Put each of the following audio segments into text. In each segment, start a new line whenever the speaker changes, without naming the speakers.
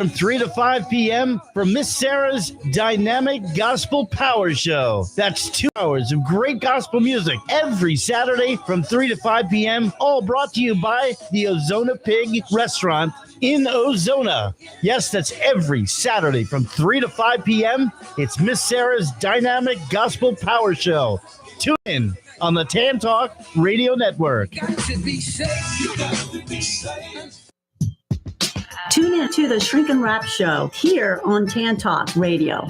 From 3 to 5 p.m. from Miss Sarah's Dynamic Gospel Power Show. That's 2 hours of great gospel music every Saturday from 3 to 5 p.m. All brought to you by the Ozona Pig Restaurant in Ozona. Yes, that's every Saturday from 3 to 5 p.m. It's Miss Sarah's Dynamic Gospel Power Show. Tune in on the Tan Talk Radio Network.
Tune in to the Shrink and Wrap Show here on Tan Talk Radio.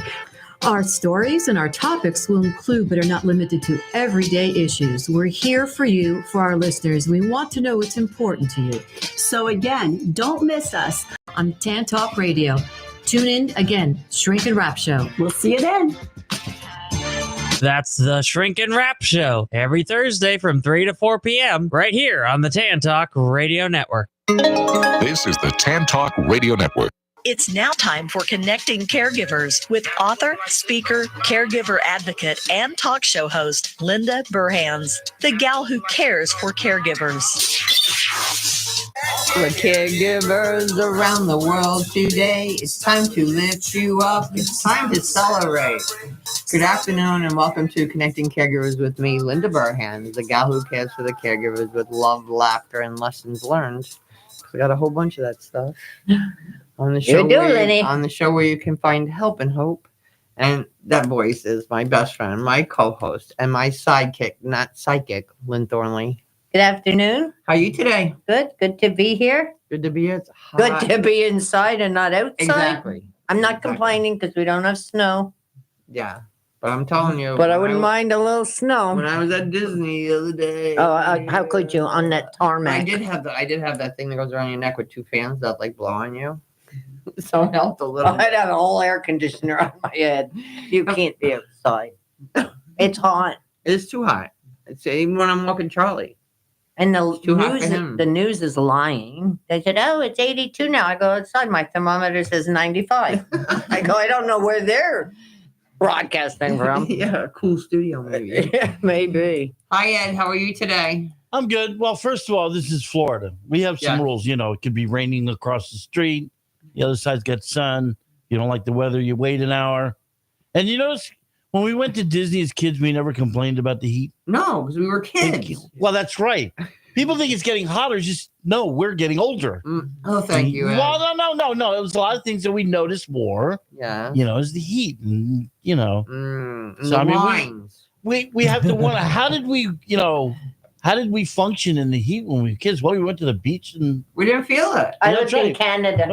Our stories and our topics will include, but are not limited to, everyday issues. We're here for you, for our listeners. We want to know what's important to you. So again, don't miss us on Tan Talk Radio. Tune in again, Shrink and Wrap Show. We'll see you then.
That's the Shrink and Wrap Show every Thursday from 3 to 4 p.m. right here on the Tan Talk Radio Network.
This is the Tan Talk Radio Network.
It's now time for Connecting Caregivers with author, speaker, caregiver advocate, and talk show host Linda Burhans, the gal who cares for caregivers.
For caregivers around the world today, it's time to lift you up. It's time to celebrate. Good afternoon and welcome to Connecting Caregivers with me, Linda Burhans, the gal who cares for the caregivers with love, laughter, and lessons learned. We got a whole bunch of that stuff on the show. On the show where you can find help and hope. And that voice is my best friend, my co-host, and my sidekick, not psychic, Lynn Thornley.
Good afternoon.
How are you today?
Good. Good to be here.
Good to be here. It's hot.
Good to be inside and not outside.
Exactly.
I'm not complaining because we don't have snow.
Yeah. But I'm telling you.
But I wouldn't mind a little snow.
When I was at Disney the other day.
Oh, how could you on that tarmac?
I did have that thing that goes around your neck with two fans that like blow on you. So it helped a little.
I'd have a whole air conditioner on my head. You can't be outside. It's hot.
It's too hot. It's even when I'm walking Charlie.
And the news is lying. They said, oh, it's 82 now. I go outside. My thermometer says 95. I go, I don't know where they're broadcasting from.
Yeah, a cool studio maybe.
Yeah, maybe.
Hi, Ed. How are you today?
I'm good. Well, first of all, this is Florida. We have some rules. You know, it could be raining across the street. The other side's got sun. You don't like the weather, you wait an hour. And you notice when we went to Disney as kids, we never complained about the heat.
No, because we were kids.
Well, that's right. People think it's getting hotter. Just no, we're getting older.
Oh, thank you, Ed.
Well, no. It was a lot of things that we noticed more.
Yeah.
You know, is the heat. And, you know.
So, I mean,
we have to wonder, how did we function in the heat when we were kids? Well, we went to the beach and
we didn't feel it.
I lived in Canada.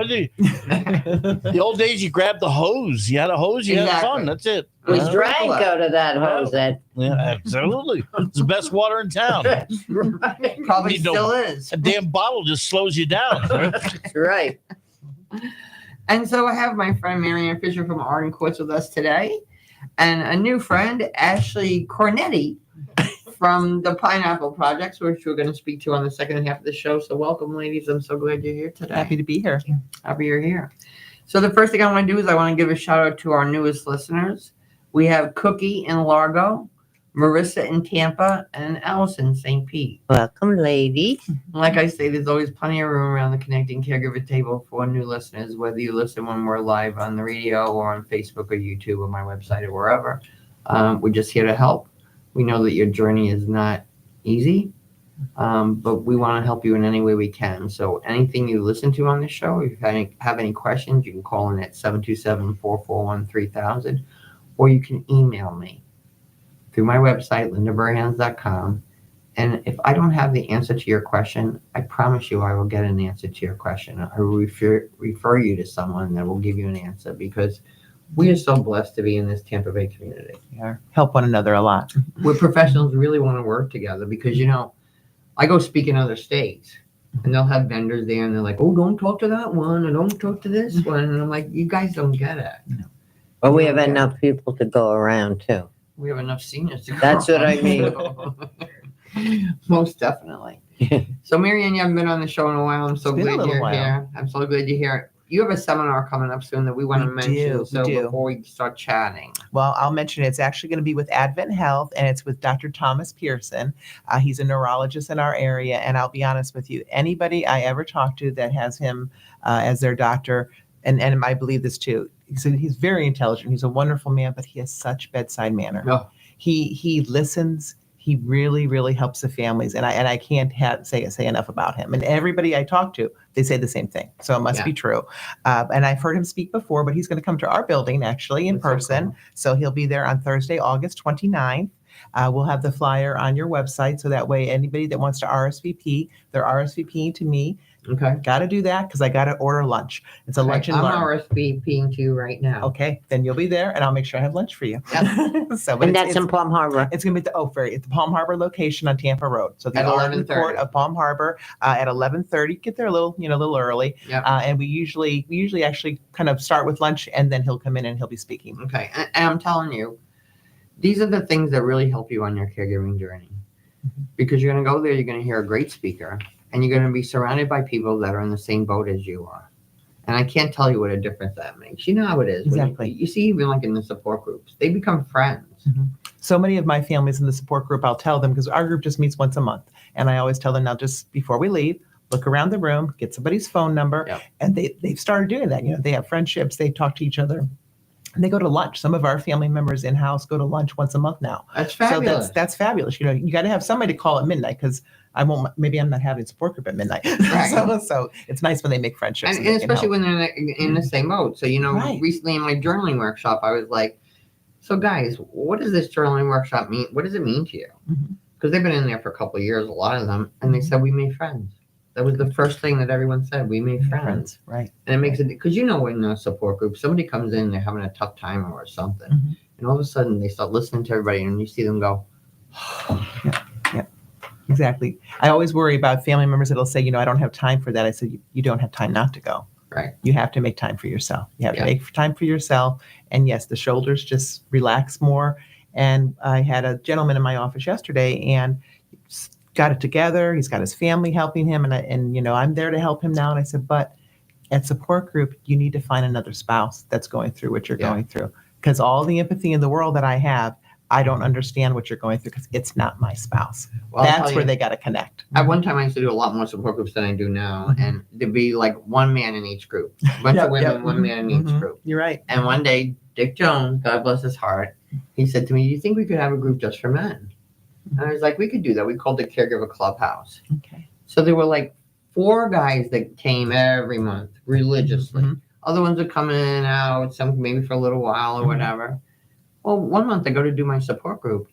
The old days, you grabbed the hose. You had a hose, you had fun. That's it.
We drank out of that hose, Ed.
Yeah, absolutely. It's the best water in town.
Right. Probably still is.
A damn bottle just slows you down.
That's right.
And so I have my friend Maryanne Fisher from Arden Courts with us today, and a new friend, Ashley Cornetet, from the Pineapple Projects, which we're going to speak to on the second half of the show. So welcome, ladies. I'm so glad you're here today.
Happy to be here.
Happy you're here. So the first thing I want to do is I want to give a shout out to our newest listeners. We have Cookie in Largo, Marissa in Tampa, and Allison in St. Pete.
Welcome, lady.
Like I say, there's always plenty of room around the Connecting Caregiver table for new listeners, whether you listen when we're live on the radio or on Facebook or YouTube or my website or wherever. We're just here to help. We know that your journey is not easy, but we want to help you in any way we can. So anything you listen to on the show, if you have any questions, you can call in at 727-441-3000, or you can email me through my website, lindaburhans.com. And if I don't have the answer to your question, I promise you I will get an answer to your question. I will refer you to someone that will give you an answer, because we are so blessed to be in this Tampa Bay community.
Yeah, help one another a lot.
Where professionals really want to work together, because, you know, I go speak in other states and they'll have vendors there and they're like, oh, don't talk to that one or don't talk to this one. And I'm like, you guys don't get it. No.
But we have enough people to go around, too.
We have enough seniors to go
That's what I mean.
Most definitely. So, Maryanne, you haven't been on the show in a while. I'm so glad you're here. I'm so glad you're here. You have a seminar coming up soon that we want to mention. Before we start chatting.
Well, I'll mention it's actually going to be with Advent Health, and it's with Dr. Thomas Pearson. He's a neurologist in our area, and I'll be honest with you, anybody I ever talk to that has him as their doctor, And I believe this too. He's very intelligent. He's a wonderful man, but he has such bedside manner.
Oh.
He listens. He really, really helps the families, and I can't say enough about him. And everybody I talk to, they say the same thing. So it must be true. And I've heard him speak before, but he's going to come to our building actually in person. So he'll be there on Thursday, August 29th. We'll have the flyer on your website, so that way anybody that wants to RSVP, they're RSVPing to me.
Okay.
Got to do that because I got to order lunch. It's a lunch and
I'm
learn.
RSVPing to you right now.
Okay, then you'll be there, and I'll make sure I have lunch for you.
Yep.
And that's in Palm Harbor.
It's going to be at the Palm Harbor location on Tampa Road. So the
At
Arden
11:30.
Court of Palm Harbor at 11:30. Get there a little early.
Yep.
And we usually actually kind of start with lunch, and then he'll come in and he'll be speaking.
Okay. And I'm telling you, these are the things that really help you on your caregiving journey. Because you're going to go there, you're going to hear a great speaker, and you're going to be surrounded by people that are in the same boat as you are. And I can't tell you what a difference that makes. You know how it is.
Exactly.
You see, even like in the support groups, they become friends.
So many of my families in the support group, I'll tell them, because our group just meets once a month. And I always tell them, now just before we leave, look around the room, get somebody's phone number.
Yep.
And they've started doing that. They have friendships, they talk to each other. And they go to lunch. Some of our family members in-house go to lunch once a month now.
That's fabulous.
So that's fabulous. You got to have somebody to call at midnight, because maybe I'm not having a support group at midnight.
Right.
so it's nice when they make friendships.
And especially when they're in the same mode. So,
Right.
recently in my journaling workshop, I was like, so guys, what does this journaling workshop mean? What does it mean to you? Because they've been in there for a couple of years, a lot of them. And they said, we made friends. That was the first thing that everyone said. We made friends.
Right.
And it makes it, because in a support group, somebody comes in, they're having a tough time or something. And all of a sudden they start listening to everybody, and you see them go,
Yeah. Exactly. I always worry about family members that'll say, I don't have time for that. I said, you don't have time not to go.
Right.
You have to make time for yourself. You have to make time for yourself. And yes, the shoulders just relax more. And I had a gentleman in my office yesterday, and he's got it together. He's got his family helping him. And I'm there to help him now. And I said, but at support group, you need to find another spouse that's going through what you're going through. Because all the empathy in the world that I have, I don't understand what you're going through, because it's not my spouse.
Well,
that's where they got to connect.
At one time, I used to do a lot more support groups than I do now. And there'd be like one man in each group. A bunch of women, one man in each group.
You're right.
And one day, Dick Jones, God bless his heart, he said to me, do you think we could have a group just for men? And I was like, we could do that. We called it Caregiver Clubhouse.
Okay.
So there were like 4 guys that came every month religiously. Other ones would come in and out, some maybe for a little while or whatever. Well, one month I go to do my support group,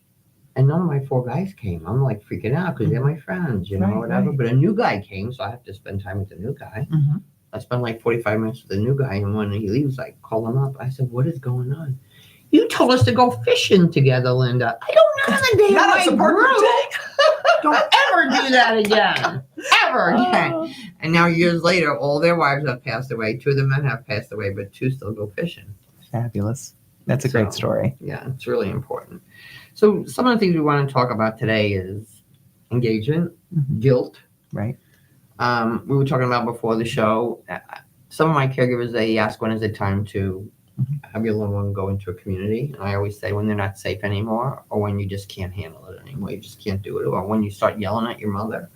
and none of my 4 guys came. I'm like freaking out because they're my friends, whatever.
Right.
But a new guy came, so I have to spend time with the new guy. I spend like 45 minutes with the new guy, and when he leaves, I call him up. I said, what is going on? You told us to go fishing together, Linda. I don't know the damn
Not a support group day.
Don't ever do that again. Ever again. And now years later, all their wives have passed away. 2 of the men have passed away, but 2 still go fishing.
Fabulous. That's a great story.
Yeah, it's really important. So some of the things we want to talk about today is engagement, guilt.
Right.
We were talking about before the show. Some of my caregivers, they ask, when is it time to have your little one go into a community? And I always say when they're not safe anymore, or when you just can't handle it anymore. You just can't do it. Or when you start yelling at your mother.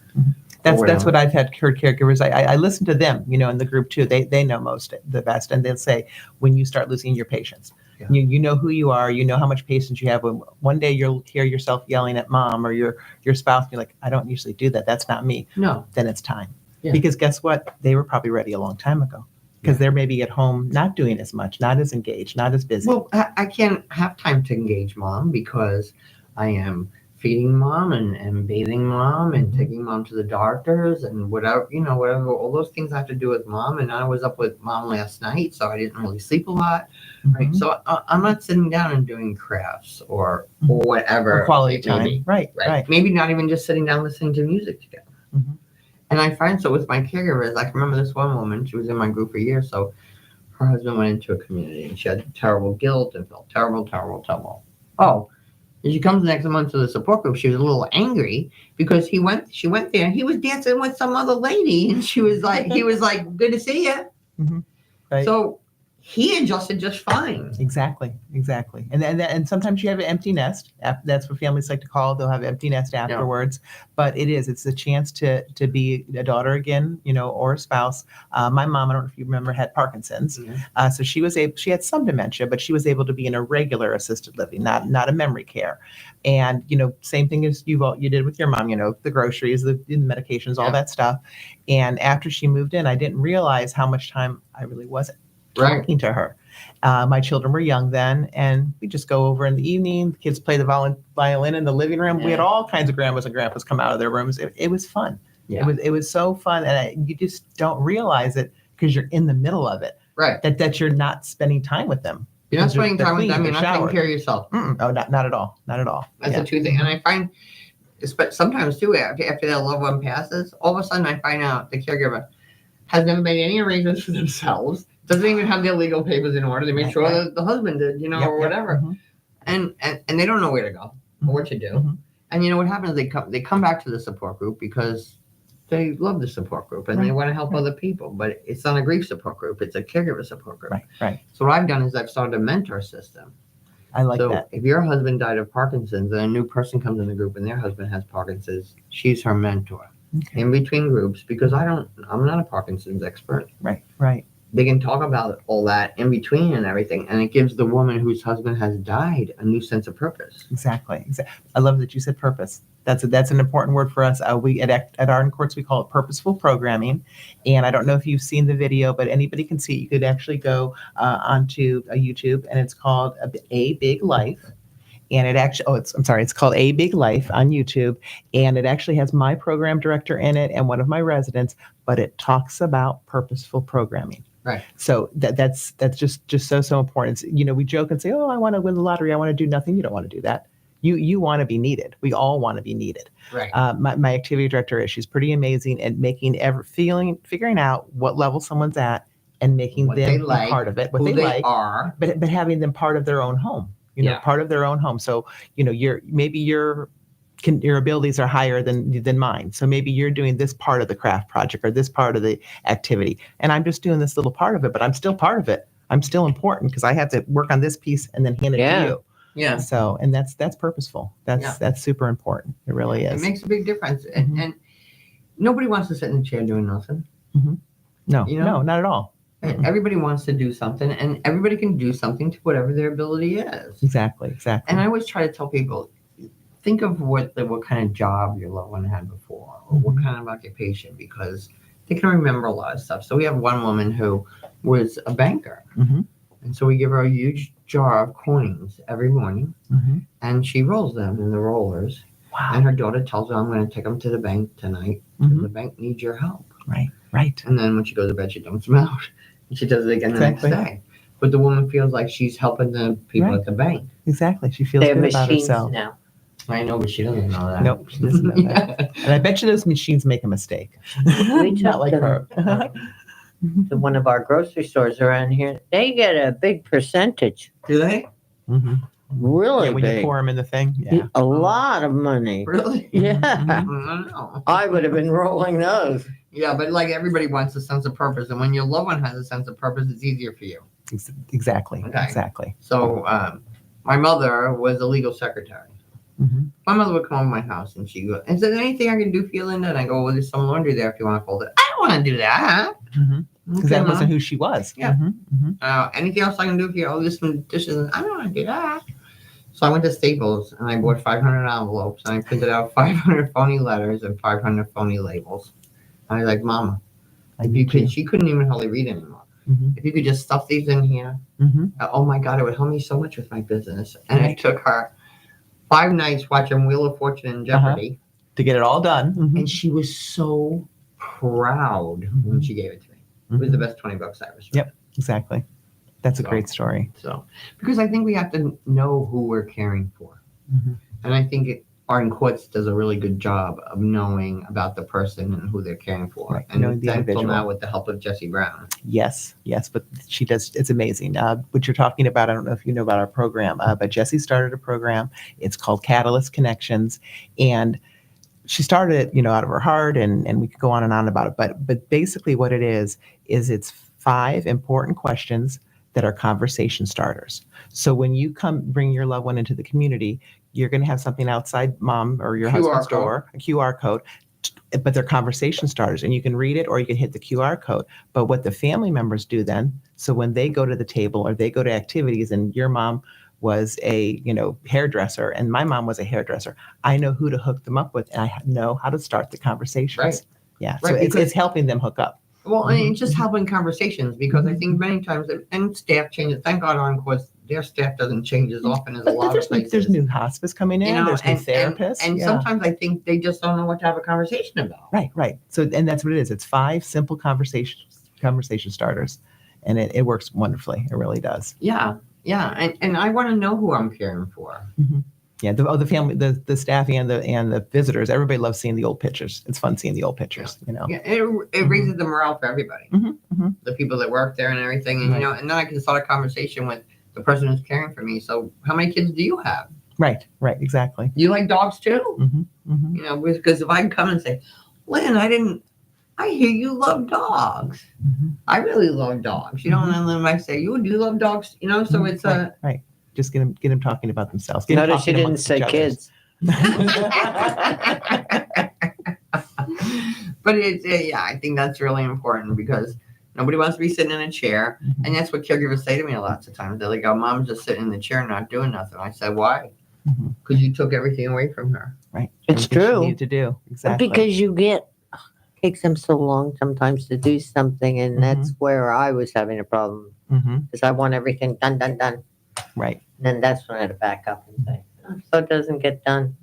That's what I've heard caregivers. I listen to them, in the group too. They know the best. And they'll say, when you start losing your patience, you know who you are, you know how much patience you have. When one day you'll hear yourself yelling at mom or your spouse, and you're like, I don't usually do that. That's not me.
No.
Then it's time.
Yeah.
Because guess what? They were probably ready a long time ago. Because they're maybe at home not doing as much, not as engaged, not as busy.
Well, I can't have time to engage mom because I am feeding mom and bathing mom and taking mom to the doctors and whatever, all those things I have to do with mom. And I was up with mom last night, so I didn't really sleep a lot. Right. So I'm not sitting down and doing crafts or whatever.
Or quality time. Right.
Maybe not even just sitting down listening to music together. And I find so with my caregivers, I can remember this one woman, she was in my group for years. So her husband went into a community and she had terrible guilt and felt terrible. Oh, and she comes next month to the support group. She was a little angry because she went there and he was dancing with some other lady. And he was like, good to see you.
Right.
So he adjusted just fine.
Exactly. And sometimes you have an empty nest. That's what families like to call it. They'll have empty nest afterwards. But it's a chance to be a daughter again, or a spouse. My mom, I don't know if you remember, had Parkinson's.
Mm-hmm.
So she had some dementia, but she was able to be in a regular assisted living, not a memory care. And, same thing as you did with your mom, the groceries, the medications, all that stuff. And after she moved in, I didn't realize how much time I really wasn't talking to her. My children were young then, and we just go over in the evening. The kids play the violin in the living room. We had all kinds of grandmas and grandpas come out of their rooms. It was fun. Yeah. It was so fun, and you just don't realize it because you're in the middle of it.
Right.
That you're not spending time with them.
You're not spending time with them. You're not taking care of yourself.
Oh, not at all. Not at all.
That's the two things. And I find, sometimes too, after that loved one passes, all of a sudden I find out the caregiver has never made any arrangements for themselves. Doesn't even have their legal papers in order. They make sure that the husband did, or whatever. Mm-hmm. And they don't know where to go or what to do. Mm-hmm. And what happens? They come back to the support group because they love the support group and they want to help other people. But it's not a grief support group. It's a caregiver support group.
Right.
So what I've done is I've started a mentor system.
I like that.
If your husband died of Parkinson's and a new person comes in the group and their husband has Parkinson's, she's her mentor. Okay. In between groups, because I'm not a Parkinson's expert.
Right.
They can talk about all that in between and everything, and it gives the woman whose husband has died a new sense of purpose.
Exactly. I love that you said purpose. That's an important word for us. We at Arden Courts, we call it purposeful programming. And I don't know if you've seen the video, but anybody can see it. You could actually go onto YouTube, and it's called A Big Life. And it actually, it's called A Big Life on YouTube. And it actually has my program director in it and one of my residents, but it talks about purposeful programming.
Right.
So that's just so important. We joke and say, oh, I want to win the lottery. I want to do nothing. You don't want to do that. You want to be needed. We all want to be needed.
Right.
My activity director she's pretty amazing at figuring out what level someone's at and making them part of it, what they
are,
but having them part of their own home. Part of their own home. So, your abilities are higher than mine. So maybe you're doing this part of the craft project or this part of the activity, and I'm just doing this little part of it, but I'm still part of it. I'm still important because I have to work on this piece and then hand it to you.
Yeah.
So, and that's purposeful. That's super important. It really is.
It makes a big difference. Mm-hmm. And nobody wants to sit in a chair doing nothing.
Mm-hmm. No, not at all.
Mm-hmm. Everybody wants to do something, and everybody can do something to whatever their ability is.
Exactly.
And I always try to tell people, think of what kind of job your loved one had before, or what kind of occupation, because they can remember a lot of stuff. So we have one woman who was a banker, and so we give her a huge jar of coins every morning, and she rolls them in the rollers.
Wow.
And her daughter tells her, I'm going to take them to the bank tonight. And the bank needs your help.
Right.
And then when she goes to bed, she dumps them out. And she does it again the next day. But the woman feels like she's helping the people at the bank.
Exactly. She feels good about herself.
Now.
I know, but she doesn't know that.
Nope, she doesn't know that. And I bet you those machines make a mistake.
We
Not like her.
To one of our grocery stores around here. They get a big percentage.
Do they?
Mm-hmm.
Really
when
big.
You pour them in the thing. Yeah.
A lot of money.
Really?
Yeah.
I don't know.
I would have been rolling those.
Yeah, but everybody wants a sense of purpose. And when your loved one has a sense of purpose, it's easier for you.
Exactly.
Okay.
Exactly.
So my mother was a legal secretary.
Mm-hmm.
My mother would come over my house and she'd go, is there anything I can do for you, Linda? And I go, well, there's some laundry there if you want to fold it. I don't want to do that.
Because that wasn't who she was.
Yeah. Anything else I can do for you? Oh, there's some dishes. I don't want to do that. So I went to Staples and I bought 500 envelopes and I printed out 500 phony letters and 500 phony labels. I was like, Mama, she couldn't even hardly read anymore. If you could just stuff these in here, oh my God, it would help me so much with my business. And it took her 5 nights watching Wheel of Fortune and Jeopardy
to get it all done.
And she was so proud when she gave it to me. It was the best $20 I ever spent.
Yep, exactly. That's a great story.
So, because I think we have to know who we're caring for. And I think Arden Courts does a really good job of knowing about the person and who they're caring for.
Right.
And
knowing the
thankful
individual.
now with the help of Jessie Brown.
Yes, but she does. It's amazing. What you're talking about, I don't know if you know about our program, but Jessie started a program. It's called Catalyst Connections. And she started it, out of her heart, and we could go on and on about it. But basically what it is it's 5 important questions that are conversation starters. So when you bring your loved one into the community, you're going to have something outside mom or your husband's door, a QR code, but they're conversation starters, and you can read it or you can hit the QR code. But what the family members do then, so when they go to the table or they go to activities, and your mom was a hairdresser and my mom was a hairdresser, I know who to hook them up with, and I know how to start the conversations.
Right.
Yeah. So it's helping them hook up.
Well, and it's just helping conversations, because I think many times, and staff changes. Thank God, of course, their staff doesn't change as often as a lot of places.
There's new hospice coming in. There's new therapists.
And sometimes I think they just don't know what to have a conversation about.
Right. So, and that's what it is. It's 5 simple conversation starters, and it works wonderfully. It really does.
Yeah. And I want to know who I'm caring for.
Mm-hmm. Yeah, the family, the staff, and the visitors. Everybody loves seeing the old pictures. It's fun seeing the old pictures.
Yeah, it raises the morale for everybody.
Mm-hmm.
The people that work there and everything, and and then I can start a conversation with the person who's caring for me. So, how many kids do you have?
Right, exactly.
You like dogs too?
Mm-hmm.
Because if I can come and say, Lynn, I hear you love dogs.
Mm-hmm.
I really love dogs. And then I say, you do love dogs. So it's
right. Just get them talking about themselves.
Notice you didn't say kids.
But I think that's really important, because nobody wants to be sitting in a chair.
Mm-hmm.
And that's what caregivers say to me lots of times. They're like, oh, mom's just sitting in the chair not doing nothing. I said, why? Because you took everything away from her.
Right.
It's
Everything she
true.
needed to do. Exactly.
Because takes them so long sometimes to do something, and that's where I was having a problem, because I want everything done.
Right.
And then that's when I had to back up and say, so it doesn't get done.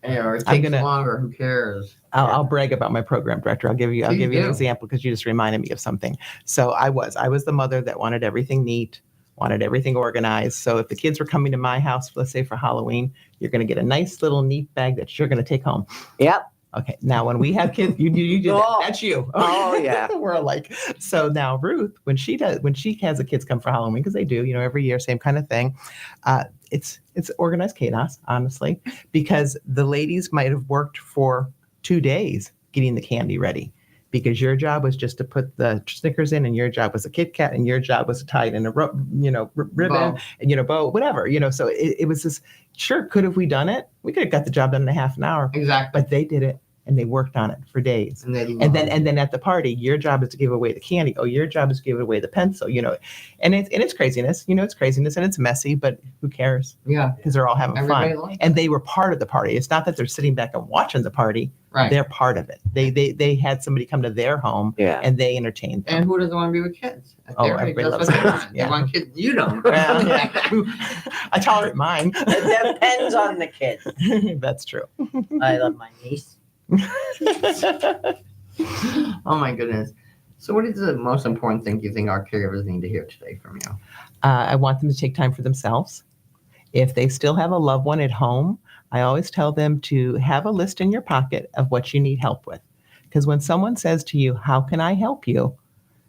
Or it takes longer. Who cares?
I'll brag about my program director. I'll give you an example, because you just reminded me of something. So I was the mother that wanted everything neat, wanted everything organized. So if the kids were coming to my house, let's say for Halloween, you're going to get a nice little neat bag that you're going to take home.
Yep.
Okay. Now, when we have kids, you do that. That's you.
Oh yeah.
We're alike. So now Ruth, when she has the kids come for Halloween, because they do, every year, same kind of thing. It's organized chaos, honestly, because the ladies might have worked for 2 days getting the candy ready, because your job was just to put the Snickers in, and your job was a Kit Kat, and your job was to tie it in a ribbon, and bow, whatever. So it was this. Sure, could have we done it? We could have got the job done in a half an hour.
Exactly.
But they did it, and they worked on it for days. And then at the party, your job is to give away the candy. Oh, your job is to give away the pencil. And it's craziness. It's craziness, and it's messy. But who cares?
Yeah,
because they're all having fun, and they were part of the party. It's not that they're sitting back and watching the party. Right. They're part of it. They had somebody come to their home, and they entertained them.
And who doesn't want to be with kids?
Everybody loves kids.
They want kids. You don't.
I tolerate mine.
It depends on the kids.
That's true.
I love my niece.
Oh my goodness. So what is the most important thing you think our caregivers need to hear today from you?
I want them to take time for themselves. If they still have a loved one at home, I always tell them to have a list in your pocket of what you need help with. Because when someone says to you, how can I help you?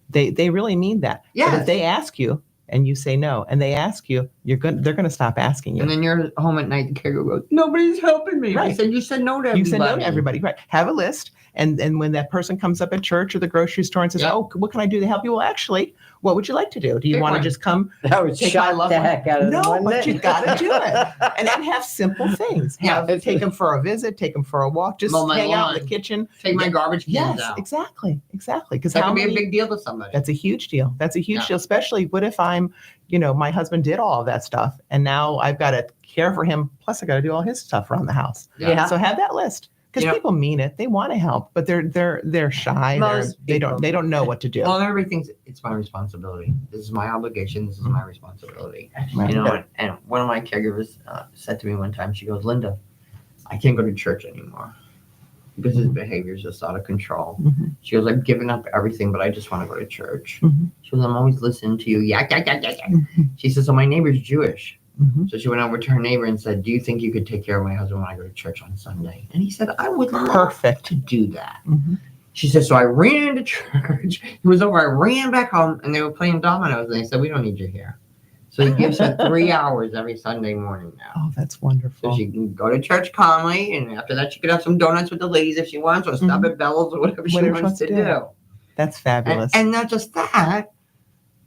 They really mean that.
Yes.
But if they ask you and you say no, and they ask you, they're going to stop asking you.
And then you're home at night, the caregiver goes, nobody's helping me.
Right.
I said, you said no to everybody.
You said no to everybody. Right. Have a list. And when that person comes up at church or the grocery store and says, oh, what can I do to help you? Well, actually, what would you like to do? Do you want to just come?
That would shock the heck out of them.
No, but you got to do it. And then have simple things. Take them for a visit. Take them for a walk. Just hang out in the kitchen.
Take my garbage cans out.
Exactly. Because
that can be a big deal to somebody.
That's a huge deal. Deal. Especially what if I'm, my husband did all of that stuff, and now I've got to care for him. Plus, I got to do all his stuff around the house.
Yeah.
So have that list. Because people mean it, they want to help, but they're shy. They don't know what to do.
Well, everybody thinks it's my responsibility. This is my obligation. This is my responsibility.
Right.
And one of my caregivers said to me one time, she goes, Linda, I can't go to church anymore because his behavior is just out of control.
Mm-hmm.
She goes, I've given up everything, but I just want to go to church.
Mm-hmm.
She goes, I'm always listening to you. Yeah.
Mm-hmm.
She says, so my neighbor's Jewish.
Mm-hmm.
So she went over to her neighbor and said, do you think you could take care of my husband when I go to church on Sunday? And he said, I would love to do that.
Mm-hmm.
She said, so I ran into church. He was over. I ran back home, and they were playing dominoes. And they said, we don't need you here. So he gives her 3 hours every Sunday morning now.
Oh, that's wonderful.
So she can go to church calmly, and after that, she could have some donuts with the ladies if she wants, or stop at Bella's or whatever she wants to do.
That's fabulous.
And not just that,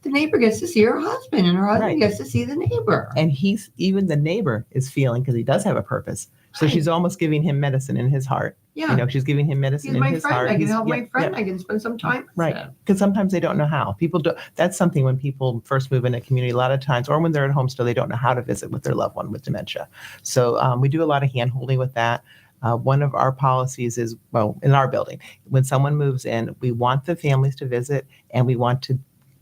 the neighbor gets to see her husband, and her husband
Right.
gets to see the neighbor.
And even the neighbor is feeling, because he does have a purpose. So she's almost giving him medicine in his heart.
Yeah.
She's giving him medicine
He's
in
my
his
friend.
heart.
I can help my friend. I can spend some time with
Right.
him.
Because sometimes they don't know how. People do. That's something when people first move in a community, a lot of times, or when they're at home still, they don't know how to visit with their loved one with dementia. So we do a lot of hand holding with that. One of our policies is, in our building, when someone moves in, we want the families to visit, and we want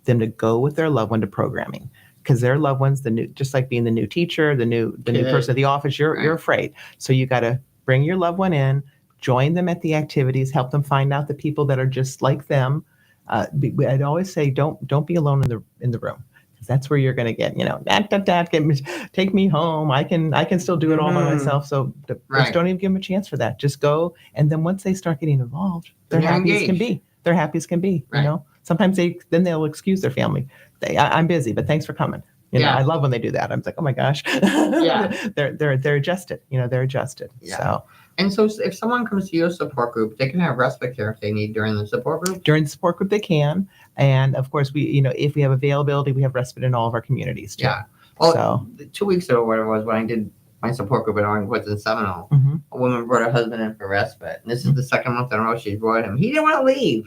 them to go with their loved one to programming. Because their loved ones, just like being the new teacher, the new person at the office, you're afraid. So you got to bring your loved one in, join them at the activities, help them find out the people that are just like them. I'd always say, don't be alone in the room, because that's where you're going to get, take me home. I can still do it all by myself. So just don't even give them a chance for that. Just go, and then once they start getting involved, they're happy as can be. They're happy as can be.
Right.
Sometimes they'll excuse their family. I'm busy, but thanks for coming. I love when they do that. I'm like, oh my gosh.
Yeah.
they're adjusted. They're adjusted.
Yeah.
So.
And so if someone comes to your support group, they can have respite care if they need during the support group?
During the support group, they can. And of course, if we have availability, we have respite in all of our communities too.
Yeah. Well, 2 weeks ago, whatever it was, when I did my support group at Arden Woods in Seminole, a woman brought her husband in for respite. And this is the second month in a row she brought him. He didn't want to leave.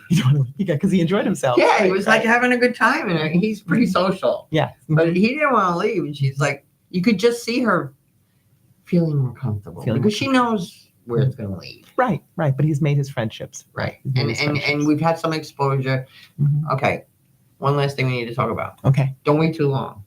Because he enjoyed himself.
Yeah, he was like having a good time, and he's pretty social.
Yeah.
But he didn't want to leave. And she's like, you could just see her feeling more comfortable because she knows where it's going to lead.
Right. But he's made his friendships.
Right. And we've had some exposure.
Mm-hmm.
Okay. One last thing we need to talk about.
Okay.
Don't wait too long.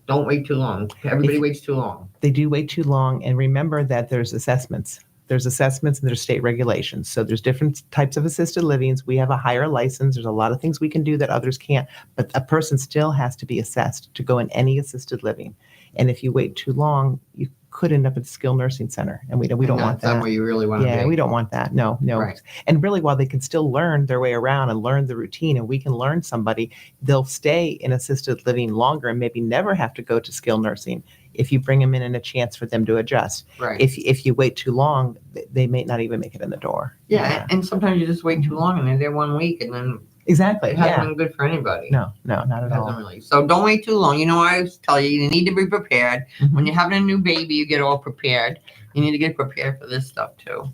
Don't wait too long. Everybody waits too long.
They do wait too long. And remember that there's assessments. There's assessments and there's state regulations. So there's different types of assisted livings. We have a higher license. There's a lot of things we can do that others can't. But a person still has to be assessed to go in any assisted living. And if you wait too long, you could end up at a skilled nursing center. And we don't want that.
That's where you really want to be.
Yeah, we don't want that. No.
Right.
And really, while they can still learn their way around and learn the routine, and we can learn somebody, they'll stay in assisted living longer and maybe never have to go to skilled nursing if you bring them in and a chance for them to adjust.
Right.
If you wait too long, they may not even make it in the door.
Yeah. And sometimes you just wait too long and they're there 1 week and then
Exactly.
it hasn't been good for anybody.
No, not at all.
Really. So don't wait too long. I always tell you need to be prepared.
Mm-hmm.
When you're having a new baby, you get all prepared. You need to get prepared for this stuff too.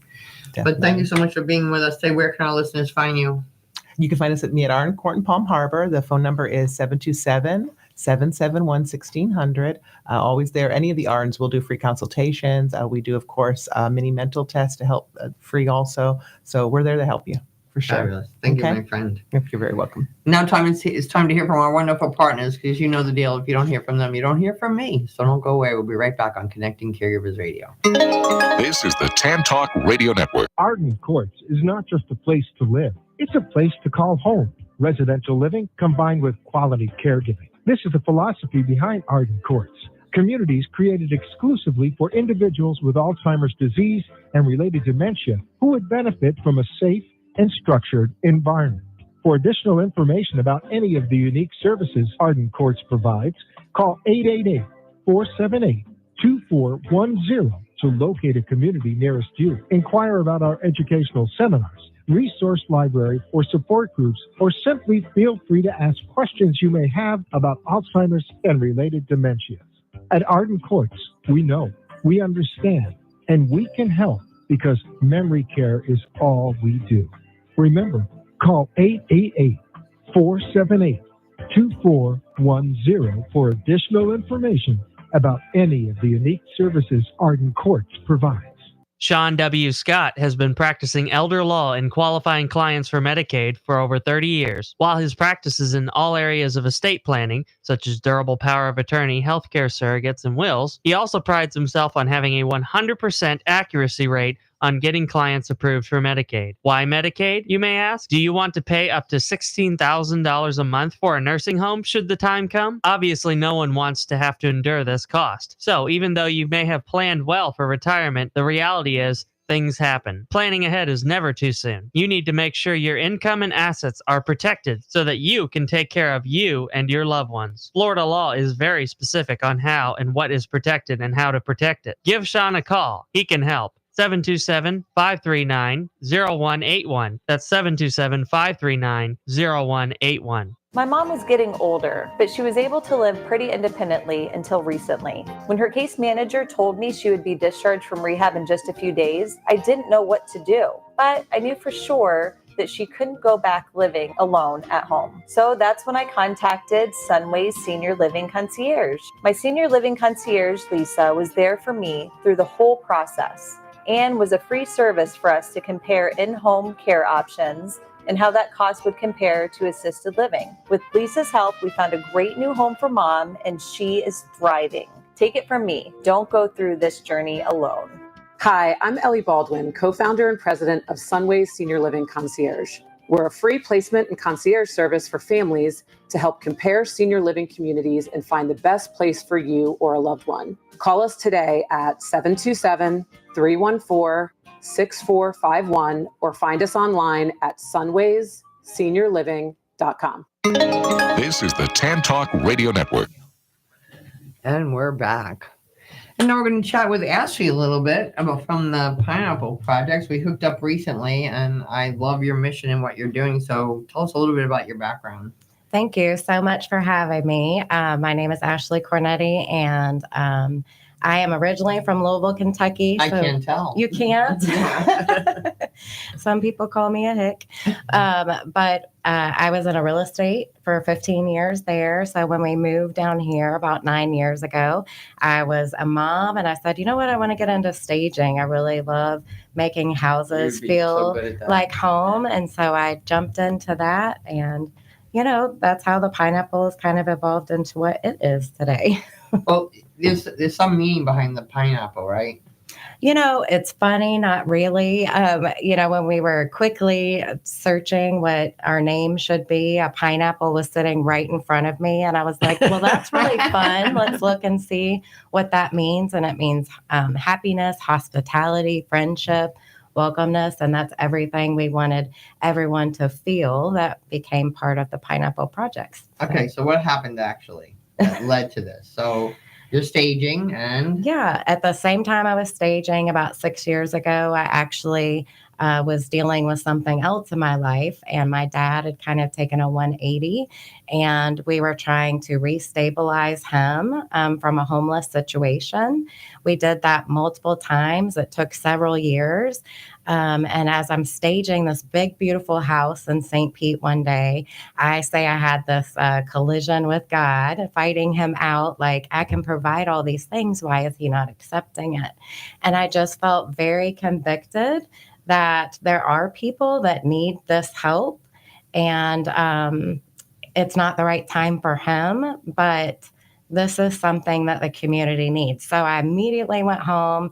Definitely.
But thank you so much for being with us today. Where can our listeners find you?
You can find us at Arden Court in Palm Harbor. The phone number is 727-771-1600. Always there. Any of the Ardens will do free consultations. We do, of course, mini mental tests to help free also. So we're there to help you. For sure.
Fabulous. Thank you, my friend.
You're very welcome.
Now it's time to hear from our wonderful partners, because you know the deal. If you don't hear from them, you don't hear from me. So don't go away. We'll be right back on Connecting Caregivers Radio.
This is the Tan Talk Radio Network.
Arden Courts is not just a place to live. It's a place to call home. Residential living combined with quality caregiving. This is the philosophy behind Arden Courts. Communities created exclusively for individuals with Alzheimer's disease and related dementia who would benefit from a safe and structured environment. For additional information about any of the unique services Arden Courts provides, call 888-478-2410 to locate a community nearest you. Inquire about our educational seminars, resource library, or support groups, or simply feel free to ask questions you may have about Alzheimer's and related dementias. At Arden Courts, we know, we understand, and we can help because memory care is all we do. Remember, call 888-478-2410 for additional information about any of the unique services Arden Courts provides.
Sean W. Scott has been practicing elder law and qualifying clients for Medicaid for over 30 years. While his practice is in all areas of estate planning, such as durable power of attorney, healthcare surrogates, and wills, he also prides himself on having a 100% accuracy rate on getting clients approved for Medicaid. Why Medicaid, you may ask? Do you want to pay up to $16,000 a month for a nursing home should the time come? Obviously, no one wants to have to endure this cost. So even though you may have planned well for retirement, the reality is things happen. Planning ahead is never too soon. You need to make sure your income and assets are protected so that you can take care of you and your loved ones. Florida law is very specific on how and what is protected and how to protect it. Give Sean a call. He can help. 727-539-0181. That's 727-539-0181.
My mom was getting older, but she was able to live pretty independently until recently. When her case manager told me she would be discharged from rehab in just a few days, I didn't know what to do. But I knew for sure that she couldn't go back living alone at home. So that's when I contacted Sunway's Senior Living Concierge. My Senior Living Concierge, Lisa, was there for me through the whole process and was a free service for us to compare in-home care options and how that cost would compare to assisted living. With Lisa's help, we found a great new home for Mom, and she is thriving. Take it from me, don't go through this journey alone.
Hi, I'm Ellie Baldwin, co-founder and president of Sunway's Senior Living Concierge. We're a free placement and concierge service for families to help compare senior living communities and find the best place for you or a loved one. Call us today at 727-314-6451 or find us online at sunwayseniorliving.com.
This is the Tan Talk Radio Network.
And we're back. And now we're going to chat with Ashley a little bit about from the Pineapple Projects. We hooked up recently, and I love your mission and what you're doing. So tell us a little bit about your background.
Thank you so much for having me. My name is Ashley Cornetet, and I am originally from Louisville, Kentucky.
I can't tell.
You can't? Some people call me a hick. But I was in a real estate for 15 years there. So when we moved down here about 9 years ago, I was a mom, and I said, you know what? I want to get into staging. I really love making houses feel like home. And so I jumped into that, and you know, that's how the Pineapple has kind of evolved into what it is today.
Well, there's some meaning behind the pineapple, right?
You know, it's funny, not really. You know, when we were quickly searching what our name should be, a pineapple was sitting right in front of me. And I was like, well, that's really fun. Let's look and see what that means. And it means happiness, hospitality, friendship, welcomeness. And that's everything we wanted everyone to feel that became part of the Pineapple Projects.
Okay, so what happened actually that led to this? So you're staging and...
Yeah, at the same time I was staging about 6 years ago, I actually was dealing with something else in my life, and my dad had kind of taken a 180, and we were trying to restabilize him from a homeless situation. We did that multiple times. It took several years. And as I'm staging this big, beautiful house in St. Pete one day, I say I had this collision with God, fighting him out, like, I can provide all these things. Why is he not accepting it? And I just felt very convicted that there are people that need this help, and it's not the right time for him, but this is something that the community needs. So I immediately went home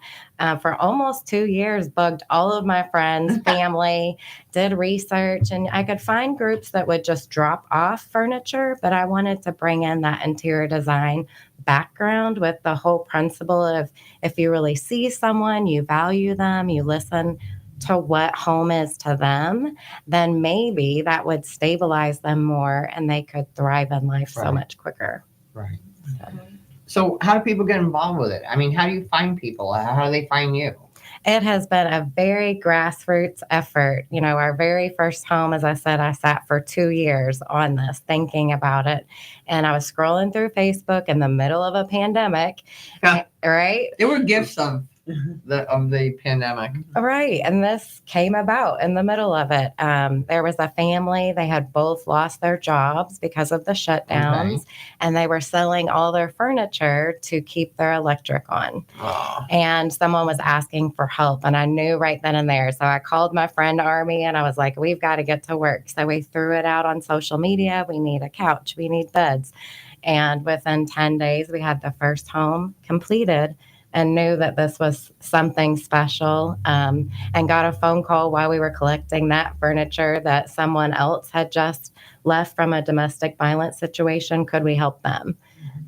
for almost 2 years, bugged all of my friends, family, did research, and I could find groups that would just drop off furniture, but I wanted to bring in that interior design background with the whole principle of if you really see someone, you value them, you listen to what home is to them, then maybe that would stabilize them more and they could thrive in life so much quicker.
Right. So how do people get involved with it? I mean, how do you find people? How do they find you?
It has been a very grassroots effort. You know, our very first home, as I said, I sat for 2 years on this, thinking about it. And I was scrolling through Facebook in the middle of a pandemic, right?
There were gifts of the pandemic.
Right. And this came about in the middle of it. There was a family, they had both lost their jobs because of the shutdowns, and they were selling all their furniture to keep their electric on. And someone was asking for help, and I knew right then and there. So I called my friend Army, and I was like, we've got to get to work. So we threw it out on social media. We need a couch. We need beds. And within 10 days, we had the first home completed, and knew that this was something special, and got a phone call while we were collecting that furniture that someone else had just left from a domestic violence situation. Could we help them?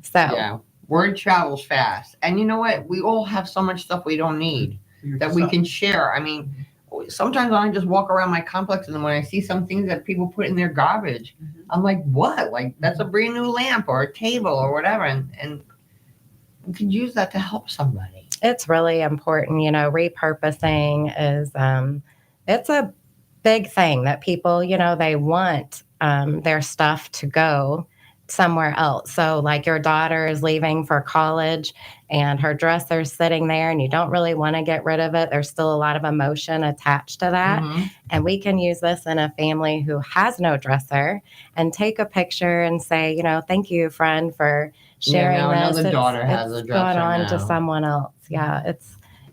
So
yeah, word travels fast. And you know what? We all have so much stuff we don't need that we can share. I mean, sometimes I just walk around my complex, and when I see some things that people put in their garbage, I'm like, what? Like, that's a brand new lamp or a table or whatever. And you can use that to help somebody.
It's really important. You know, repurposing is, it's a big thing that people, you know, they want their stuff to go somewhere else. So like your daughter is leaving for college and her dresser's sitting there and you don't really want to get rid of it. There's still a lot of emotion attached to that. And we can use this in a family who has no dresser and take a picture and say, thank you, friend, for sharing this.
Another daughter has a dresser
gone on to
now.
someone else. Yeah,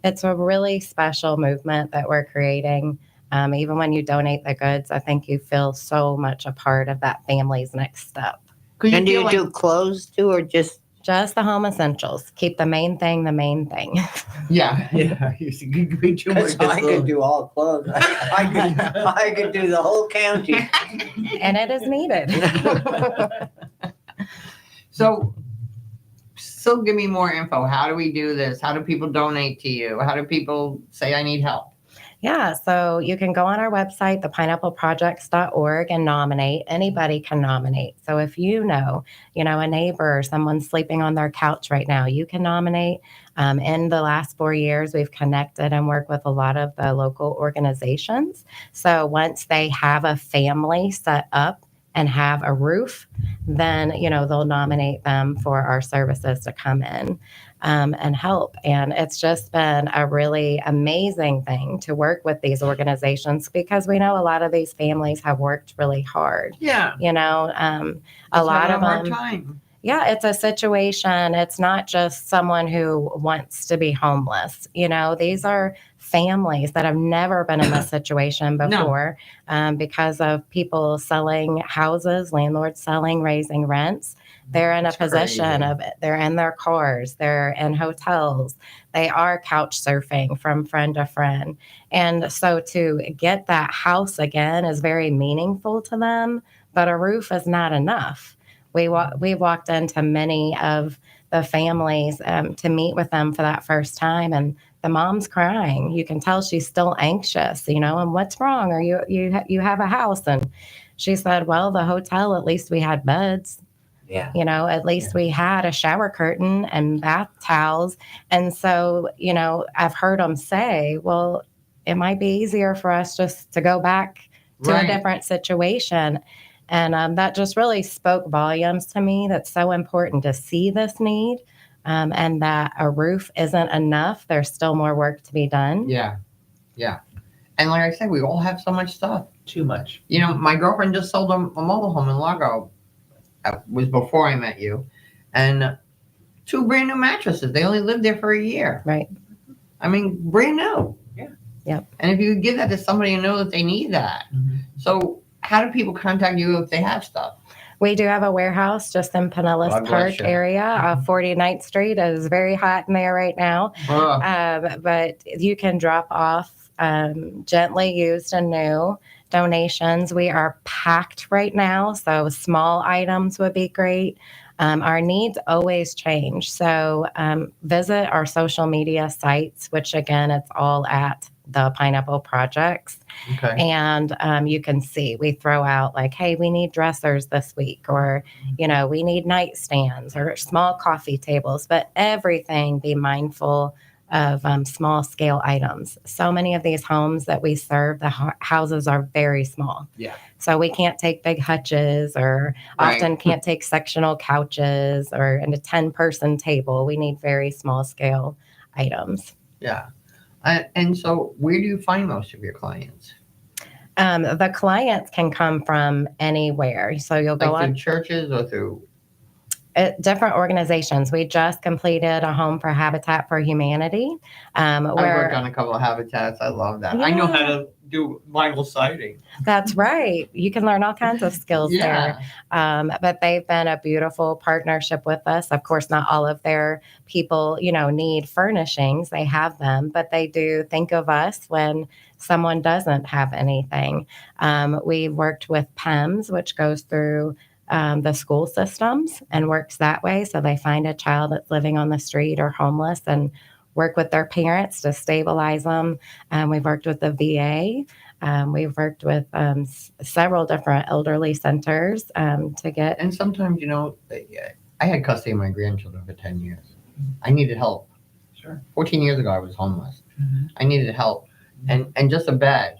it's a really special movement that we're creating. Even when you donate the goods, I think you feel so much a part of that family's next step.
And do you do clothes too, or just
the home essentials? Keep the main thing the main thing.
Yeah. You could be too much.
I could do all clothes. I could do the whole county.
And it is needed.
So give me more info. How do we do this? How do people donate to you? How do people say I need help?
Yeah, so you can go on our website, thepineappleprojects.org, and nominate. Anybody can nominate. So if you know a neighbor or someone sleeping on their couch right now, you can nominate. In the last 4 years, we've connected and worked with a lot of the local organizations. So once they have a family set up and have a roof, then, they'll nominate them for our services to come in and help. And it's just been a really amazing thing to work with these organizations because we know a lot of these families have worked really hard.
Yeah.
A lot of them.
Time.
Yeah, it's a situation. It's not just someone who wants to be homeless. These are families that have never been in this situation before because of people selling houses, landlords selling, raising rents. They're in a position of it. They're in their cars. They're in hotels. They are couch surfing from friend to friend. And so to get that house again is very meaningful to them, but a roof is not enough. We walked into many of the families to meet with them for that first time, and the mom's crying. You can tell she's still anxious, and what's wrong? Or you have a house? And she said, well, the hotel, at least we had beds.
Yeah.
At least we had a shower curtain and bath towels. And so, I've heard them say, well, it might be easier for us just to go back to a different situation. And that just really spoke volumes to me. That's so important to see this need and that a roof isn't enough. There's still more work to be done.
Yeah. And like I said, we all have so much stuff.
Too much.
My girlfriend just sold a mobile home in Largo. It was before I met you. And 2 brand new mattresses. They only lived there for a year.
Right.
I mean, brand new.
Yeah.
Yep.
And if you could give that to somebody and know that they need that. So how do people contact you if they have stuff?
We do have a warehouse just in Pinellas Park area. 49th Street is very hot in there right now. But you can drop off gently used and new donations. We are packed right now, so small items would be great. Our needs always change. So visit our social media sites, which again, it's all at the Pineapple Projects.
Okay.
And you can see we throw out like, hey, we need dressers this week, or, we need nightstands or small coffee tables, but everything be mindful of small scale items. So many of these homes that we serve, the houses are very small.
Yeah.
So we can't take big hutches or often can't take sectional couches or in a 10-person table. We need very small scale items.
Yeah. And so where do you find most of your clients?
The clients can come from anywhere. So you'll go on
through churches or through
different organizations. We just completed a home for Habitat for Humanity.
I worked on a couple of habitats. I love that. I know how to do vinyl siding.
That's right. You can learn all kinds of skills there. But they've been a beautiful partnership with us. Of course, not all of their people, need furnishings. They have them, but they do think of us when someone doesn't have anything. We've worked with PEMS, which goes through the school systems and works that way. So they find a child that's living on the street or homeless and work with their parents to stabilize them. We've worked with the VA. We've worked with several different elderly centers to get.
And sometimes, I had custody of my grandchildren for 10 years. I needed help.
Sure.
14 years ago, I was homeless. I needed help and just a bed.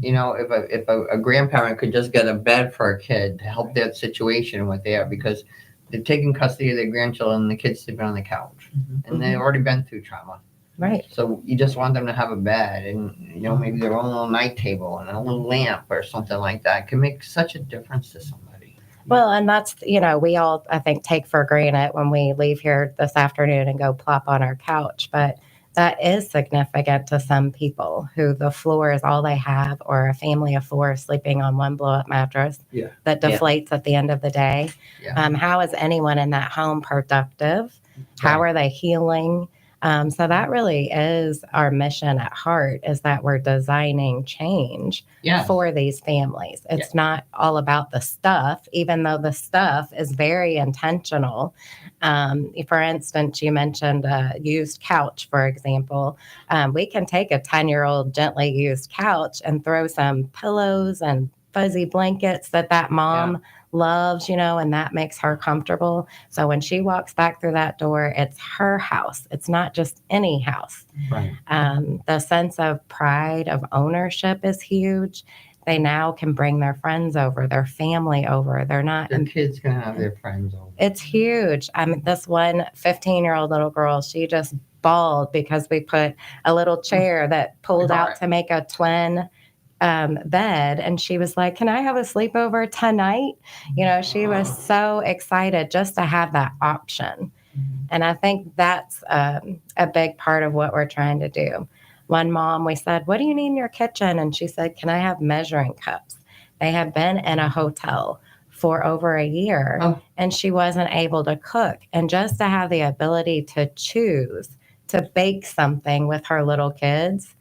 You know, if a grandparent could just get a bed for a kid to help that situation what they are, because they're taking custody of their grandchildren and the kids sleeping on the couch, and they've already been through trauma.
Right.
So you just want them to have a bed and, you know, maybe their own little night table and a little lamp or something like that. It can make such a difference to somebody.
Well, and that's, you know, we all, I think, take for granted when we leave here this afternoon and go plop on our couch. But that is significant to some people who the floor is all they have, or a family of four sleeping on one blow up mattress that deflates at the end of the day. How is anyone in that home productive? How are they healing? So that really is our mission at heart, is that we're designing change for these families. It's not all about the stuff, even though the stuff is very intentional. For instance, you mentioned a used couch, for example. We can take a 10-year-old gently used couch and throw some pillows and fuzzy blankets that mom loves, you know, and that makes her comfortable. So when she walks back through that door, it's her house. It's not just any house.
Right.
The sense of pride, of ownership is huge. They now can bring their friends over, their family over. They're not.
Their kids can have their friends over.
It's huge. I mean, this one 15-year-old little girl, she just bawled because we put a little chair that pulled out to make a twin bed, and she was like, "Can I have a sleepover tonight?" You know, she was so excited just to have that option. And I think that's a big part of what we're trying to do. One mom, we said, "What do you need in your kitchen?" And she said, "Can I have measuring cups?" They had been in a hotel for over a year and she wasn't able to cook. And just to have the ability to choose to bake something with her little kids,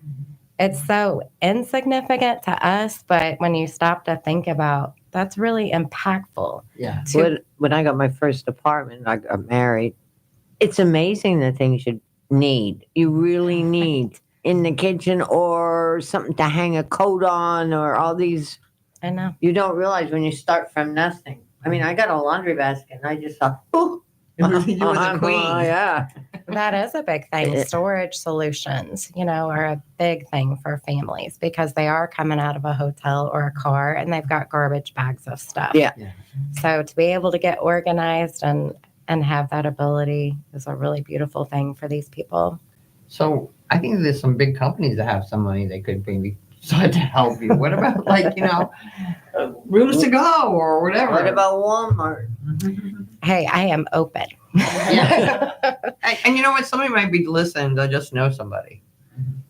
it's so insignificant to us, but when you stop to think about, that's really impactful.
Yeah.
When I got my first apartment, I got married. It's amazing the things you need. You really need in the kitchen, or something to hang a coat on, or all these.
I know.
You don't realize when you start from nothing. I mean, I got a laundry basket and I just thought, oh,
you were the queen.
Yeah.
That is a big thing. Storage solutions, you know, are a big thing for families because they are coming out of a hotel or a car and they've got garbage bags of stuff.
Yeah.
So to be able to get organized and have that ability is a really beautiful thing for these people.
So I think there's some big companies that have some money they could maybe start to help you. What about, like, you know, rooms to go or whatever?
What about Walmart?
Hey, I am open.
Yeah. And you know what? Somebody might be listening. They'll just know somebody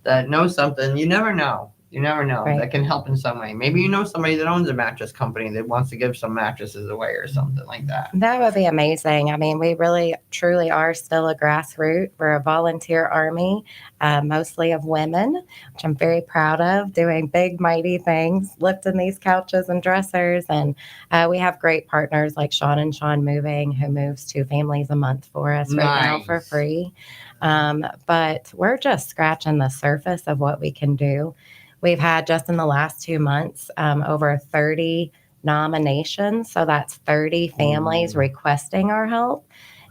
that knows something. You never know. You never know.
Right.
That can help in some way. Maybe you know somebody that owns a mattress company that wants to give some mattresses away or something like that.
That would be amazing. I mean, we really, truly are still a grassroots. We're a volunteer army, mostly of women, which I'm very proud of, doing big, mighty things, lifting these couches and dressers. And we have great partners like Sean and Sean Moving, who moves 2 families a month for us right now for free. But we're just scratching the surface of what we can do. We've had just in the last 2 months over 30 nominations. So that's 30 families requesting our help.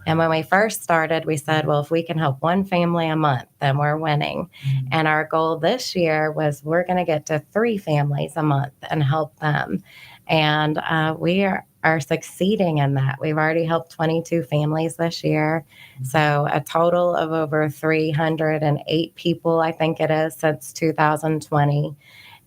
And when we first started, we said, well, if we can help one family a month, then we're winning. And our goal this year was we're going to get to 3 families a month and help them. And we are succeeding in that. We've already helped 22 families this year. So a total of over 308 people, I think it is, since 2020.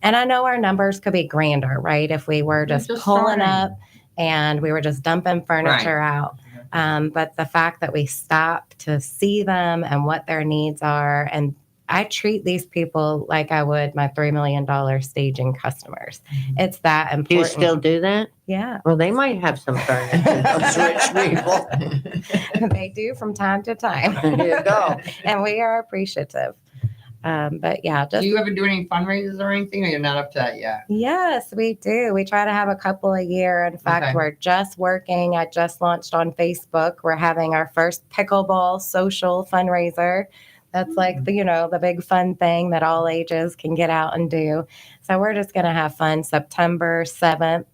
And I know our numbers could be grander, right? If we were just pulling up and we were just dumping furniture out. But the fact that we stop to see them and what their needs are, and I treat these people like I would my $3 million staging customers. It's that important.
Do you still do that?
Yeah.
Well, they might have some furniture, those rich people.
They do from time to time.
There you go.
And we are appreciative. But yeah, just.
Do you ever do any fundraisers or anything, or you're not up to that yet?
Yes, we do. We try to have a couple a year. In fact, we're just working. I just launched on Facebook. We're having our first pickleball social fundraiser That's like the big fun thing that all ages can get out and do. So we're just going to have fun September 7th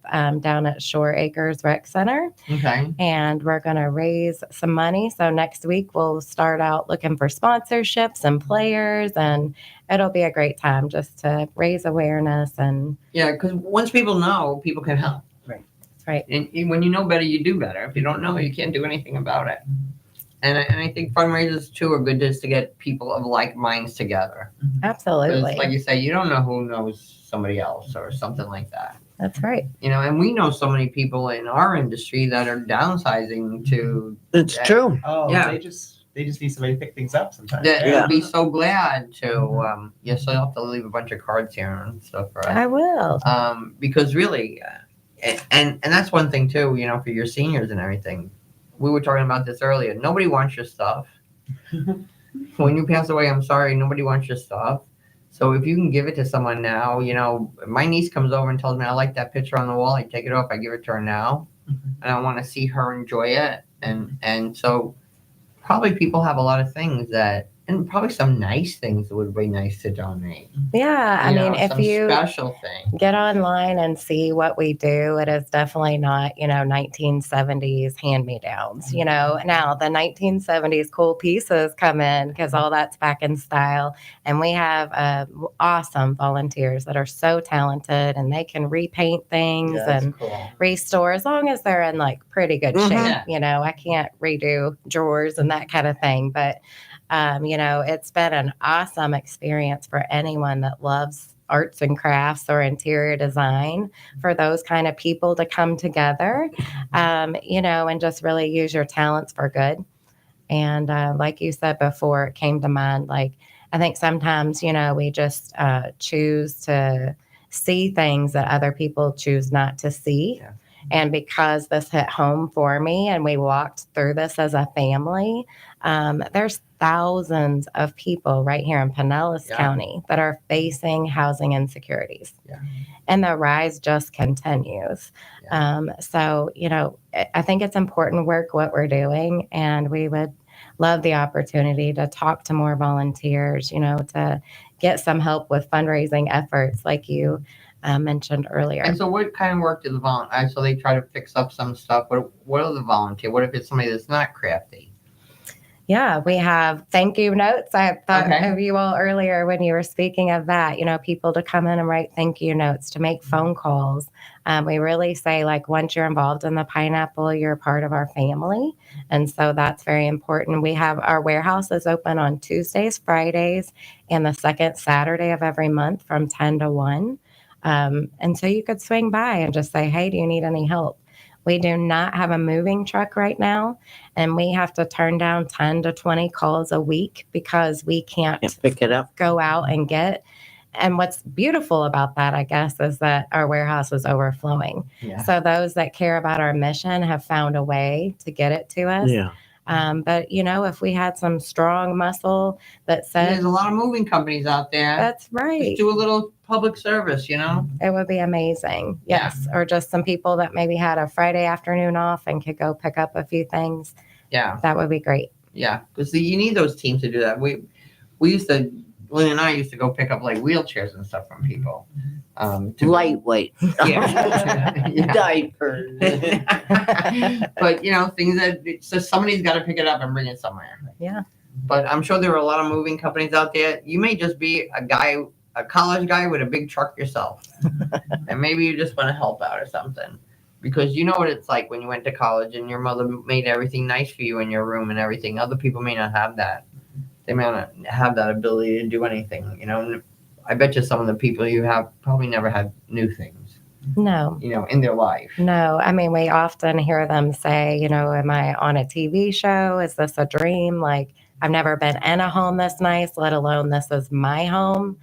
down at Shore Acres Rec Center.
Okay.
And we're going to raise some money. So next week we'll start out looking for sponsorships and players, and it'll be a great time just to raise awareness. And
Yeah, because once people know, people can help.
Right. That's right.
And when you know better, you do better. If you don't know, you can't do anything about it. And I think fundraisers too are good just to get people of like minds together.
Absolutely.
Like you say, you don't know who knows somebody else or something like that.
That's right.
And we know so many people in our industry that are downsizing to.
It's true.
Oh,
yeah.
They just need somebody to pick things up sometimes.
That would be so glad to. Yes, I'll have to leave a bunch of cards here and stuff for us.
I will.
Because really, and that's one thing too. For your seniors and everything. We were talking about this earlier. Nobody wants your stuff. When you pass away, I'm sorry, nobody wants your stuff. So if you can give it to someone now, my niece comes over and tells me, I like that picture on the wall. I take it off, I give it to her now. And I want to see her enjoy it. And so probably people have a lot of things and probably some nice things that would be nice to donate.
Yeah, I mean, if you
special thing,
get online and see what we do, it is definitely not, 1970s hand-me-downs. Now the 1970s cool pieces come in because all that's back in style, and we have awesome volunteers that are so talented, and they can repaint things and restore as long as they're in like pretty good shape. I can't redo drawers and that kind of thing, but it's been an awesome experience for anyone that loves arts and crafts or interior design, for those kind of people to come together, and just really use your talents for good. And like you said before, it came to mind, like, I think sometimes, we just choose to see things that other people choose not to see. Yeah. And because this hit home for me and we walked through this as a family, there's thousands of people right here in Pinellas County that are facing housing insecurities. Yeah. And the rise just continues. Yeah. So, I think it's important work what we're doing, and we would love the opportunity to talk to more volunteers, to get some help with fundraising efforts like you mentioned earlier.
And so what kind of work do the volunteers, so they try to fix up some stuff, what are the volunteers? What if it's somebody that's not crafty?
Yeah, we have thank you notes. I thought of you all earlier when you were speaking of that, people to come in and write thank you notes, to make phone calls. We really say, like, once you're involved in the pineapple, you're part of our family. And so that's very important. We have our warehouse is open on Tuesdays, Fridays, and the second Saturday of every month from 10 to 1. And so you could swing by and just say, hey, do you need any help? We do not have a moving truck right now, and we have to turn down 10 to 20 calls a week because we can't
pick it up,
go out and get. And what's beautiful about that, I guess, is that our warehouse is overflowing. Yeah. So those that care about our mission have found a way to get it to us. Yeah. But, if we had some strong muscle that said...
There's a lot of moving companies out there.
That's right.
Just do a little public service,
It would be amazing. Yes. Yeah. Or just some people that maybe had a Friday afternoon off and could go pick up a few things. Yeah. That would be great.
Yeah. Because you need those teams to do that. We used to... Lynn and I used to go pick up like wheelchairs and stuff from people.
Lightweight.
Yeah.
Diapers.
But, things that so somebody's got to pick it up and bring it somewhere.
Yeah.
But I'm sure there are a lot of moving companies out there. You may just be a college guy with a big truck yourself. And maybe you just want to help out or something. Because you know what it's like when you went to college and your mother made everything nice for you in your room and everything. Other people may not have that. They may not have that ability to do anything, I bet you some of the people you have probably never had new things.
No.
In their life.
No. I mean, we often hear them say, am I on a TV show? Is this a dream? Like, I've never been in a home this nice, let alone this is my home.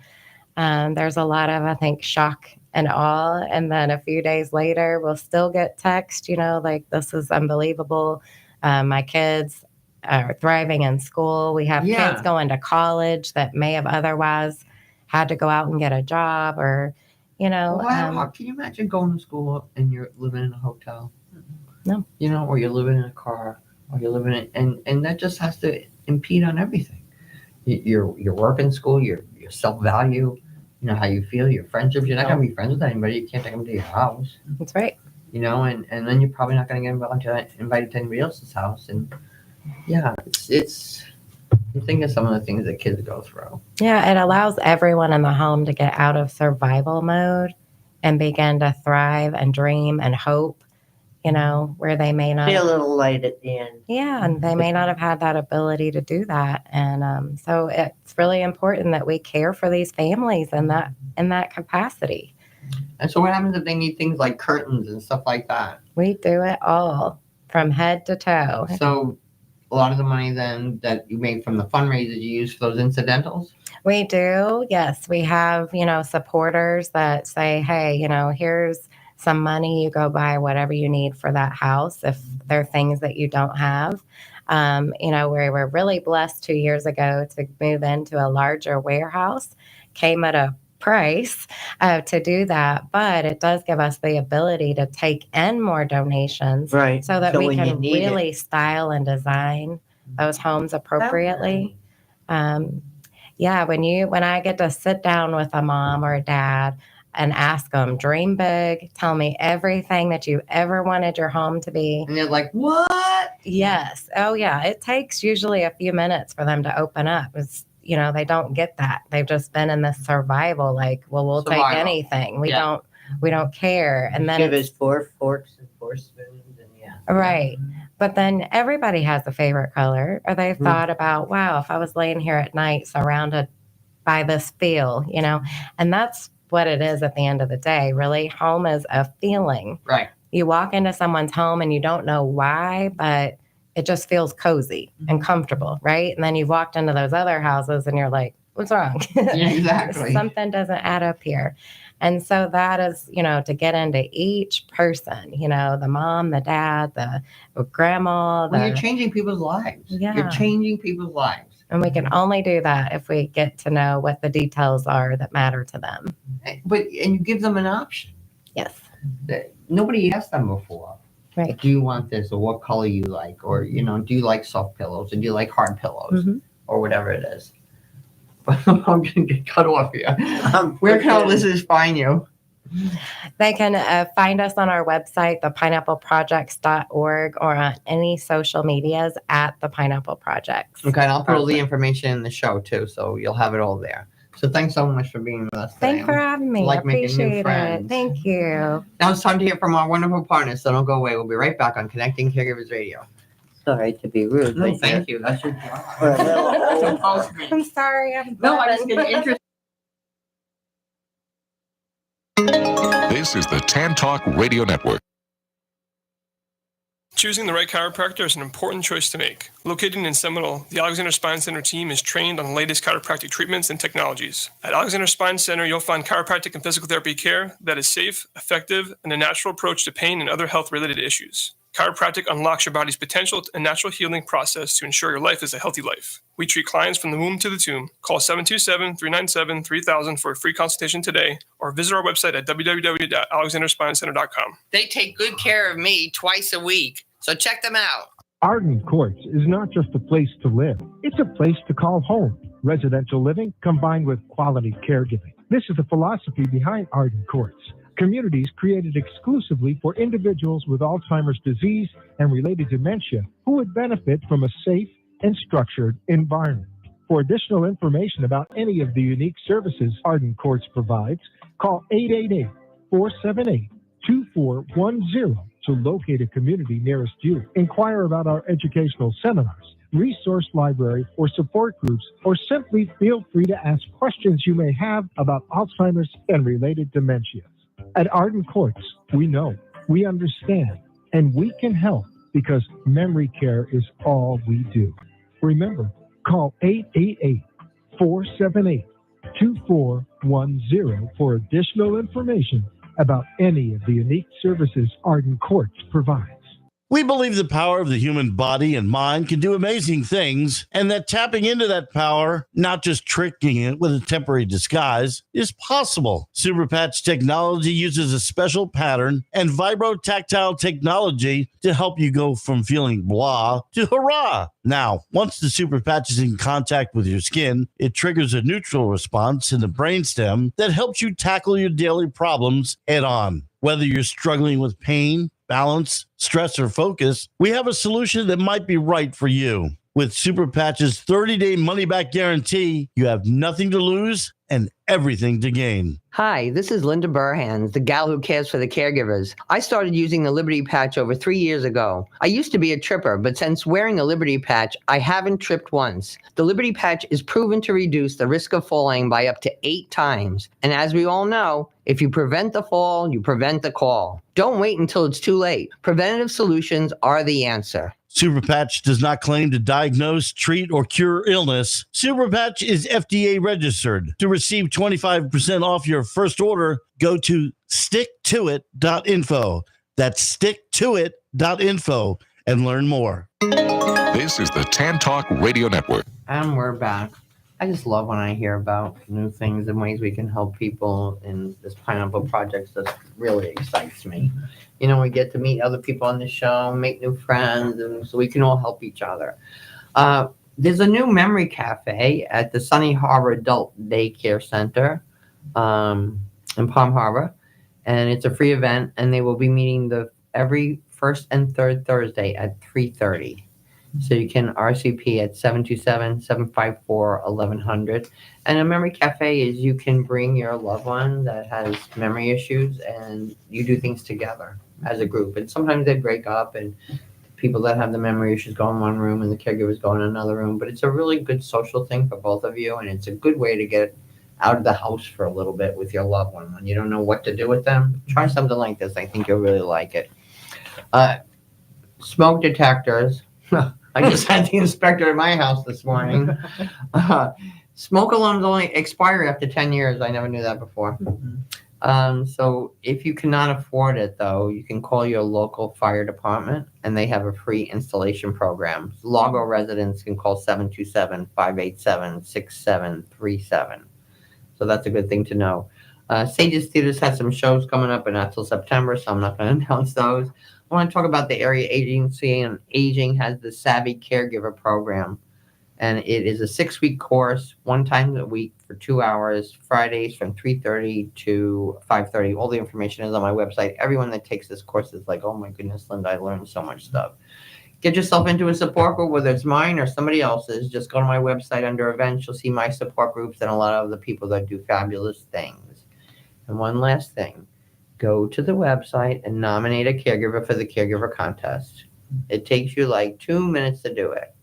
There's a lot of, I think, shock and awe. And then a few days later, we'll still get text, like, this is unbelievable. My kids are thriving in school. We have kids going to college that may have otherwise had to go out and get a job, or,
Wow. Can you imagine going to school and you're living in a hotel?
No.
Or you're living in a car, or you're living in, and that just has to impede on everything. your work in school, your self-value, how you feel, your friendships. You're not going to be friends with anybody. You can't take them to your house.
That's right.
And then you're probably not going to get invited to anybody else's house. And yeah, it's I'm thinking of some of the things that kids go through.
Yeah, it allows everyone in the home to get out of survival mode and begin to thrive and dream and hope, where they may not
See a little light at the end.
Yeah, and they may not have had that ability to do that. And so it's really important that we care for these families in that capacity.
And so what happens if they need things like curtains and stuff like that?
We do it all from head to toe.
So a lot of the money then that you make from the fundraisers you use for those incidentals?
We do, yes. We have, supporters that say, hey, here's some money, you go buy whatever you need for that house if there are things that you don't have. We were really blessed 2 years ago to move into a larger warehouse, came at a price to do that, but it does give us the ability to take in more donations,
right?
So that we can really style and design those homes appropriately. When I get to sit down with a mom or a dad and ask them, dream big, tell me everything that you ever wanted your home to be.
And they're like, what?
Yes. Oh yeah. It takes usually a few minutes for them to open up. It's, they don't get that. They've just been in this survival, like, well, we'll take anything. We don't care. And then
give us 4 forks and 4 spoons and
right. But then everybody has a favorite color, or they've thought about, wow, if I was laying here at night surrounded by this feel, and that's what it is at the end of the day. Really, home is a feeling.
Right.
You walk into someone's home and you don't know why, but it just feels cozy and comfortable, right? And then you've walked into those other houses and you're like, what's wrong?
Yeah, exactly.
Something doesn't add up here. And so that is, to get into each person, the mom, the dad, the grandma.
You're changing people's lives.
Yeah.
You're changing people's lives.
And we can only do that if we get to know what the details are that matter to them.
And you give them an option.
Yes.
Nobody asked them before.
Right.
Do you want this, or what color you like, or do you like soft pillows, or do you like hard pillows, or whatever it is? I'm going to get cut off here. Where can our listeners find you?
They can find us on our website, thepineappleprojects.org, or on any social medias at The Pineapple Projects.
Okay, and I'll put all the information in the show too, so you'll have it all there. So thanks so much for being with us today.
Thanks for having me.
I
I appreciate it. Thank you.
Now it's time to hear from our wonderful partners, so don't go away. We'll be right back on Connecting Caregivers Radio.
Sorry to be rude.
No, thank you. That's your job.
I'm sorry. I'm
I just get interested.
This is the Tan Talk Radio Network.
Choosing the right chiropractor is an important choice to make. Located in Seminole, the Alexander Spine Center team is trained on the latest chiropractic treatments and technologies. At Alexander Spine Center, you'll find chiropractic and physical therapy care that is safe, effective, and a natural approach to pain and other health-related issues. Chiropractic unlocks your body's potential and natural healing process to ensure your life is a healthy life. We treat clients from the womb to the tomb. Call 727-397-3000 for a free consultation today, or visit our website at www.alexanderspinecenter.com.
They take good care of me twice a week, so check them out.
Arden Courts is not just a place to live. It's a place to call home. Residential living combined with quality caregiving. This is the philosophy behind Arden Courts. Communities created exclusively for individuals with Alzheimer's disease and related dementia who would benefit from a safe and structured environment. For additional information about any of the unique services Arden Courts provides, call 888-478-2410 to locate a community nearest you. Inquire about our educational seminars, resource library, or support groups, or simply feel free to ask questions you may have about Alzheimer's and related dementias. At Arden Courts, we know, we understand, and we can help because memory care is all we do. Remember, call 888-478-2410 for additional information about any of the unique services Arden Courts provides.
We believe the power of the human body and mind can do amazing things, and that tapping into that power, not just tricking it with a temporary disguise, is possible. Superpatch technology uses a special pattern and vibrotactile technology to help you go from feeling blah to hurrah. Now, once the Superpatch is in contact with your skin, it triggers a neutral response in the brainstem that helps you tackle your daily problems head on. Whether you're struggling with pain, balance, stress, or focus, we have a solution that might be right for you. With Superpatch's 30-day money-back guarantee, you have nothing to lose and everything to gain.
Hi, this is Linda Burhans, the gal who cares for the caregivers. I started using the Liberty Patch over 3 years ago. I used to be a tripper, but since wearing a Liberty Patch, I haven't tripped once. The Liberty Patch is proven to reduce the risk of falling by up to 8 times. And as we all know, if you prevent the fall, you prevent the call. Don't wait until it's too late. Preventative solutions are the answer.
Superpatch does not claim to diagnose, treat, or cure illness. Superpatch is FDA registered. To receive 25% off your first order, go to sticktoit.info. That's sticktoit.info and learn more.
This is the Tan Talk Radio Network.
And we're back. I just love when I hear about new things and ways we can help people in this Pineapple Project. That really excites me. You know, we get to meet other people on the show, make new friends, and so we can all help each other. There's a new memory cafe at the Sunny Harbor Adult Daycare Center in Palm Harbor, and it's a free event, and they will be meeting every first and third Thursday at 3:30. So you can RSVP at 727-754-1100. And a memory cafe is you can bring your loved one that has memory issues and you do things together as a group. And sometimes they break up and people that have the memory issues go in one room and the caregivers go in another room. But it's a really good social thing for both of you. And it's a good way to get out of the house for a little bit with your loved one. When you don't know what to do with them, try something like this. I think you'll really like it. Smoke detectors. I just had the inspector at my house this morning. Smoke alarms only expire after 10 years. I never knew that before. So if you cannot afford it, though, you can call your local fire department, and they have a free installation program. Largo residents can call 727-587-6737. So that's a good thing to know. Sages Theaters has some shows coming up, but not till September, so I'm not going to announce those. I want to talk about the Area Agency on Aging has the Savvy Caregiver Program. And it is a 6-week course, 1 time a week for 2 hours, Fridays from 3:30 to 5:30. All the information is on my website. Everyone that takes this course is like, oh my goodness, Linda, I learned so much stuff. Get yourself into a support group, whether it's mine or somebody else's. Just go to my website under events. You'll see my support groups and a lot of the people that do fabulous things. And one last thing. Go to the website and nominate a caregiver for the caregiver contest. It takes you like 2 minutes to do it.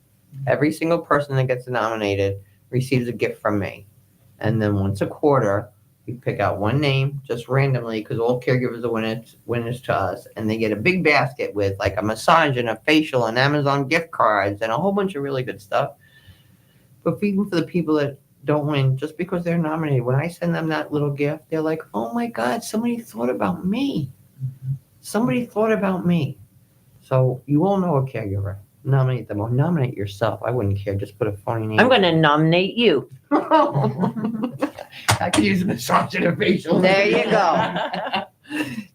Every single person that gets nominated receives a gift from me. And then once a quarter, we pick out one name just randomly because all caregivers are winners to us. And they get a big basket with like a massage and a facial and Amazon gift cards and a whole bunch of really good stuff. But even for the people that don't win, just because they're nominated, when I send them that little gift, they're like, oh my God, somebody thought about me. Somebody thought about me. So you all know a caregiver. Nominate them or nominate yourself. I wouldn't care. Just put a funny name.
I'm going to nominate you.
I could use a massage and a facial.
There you go.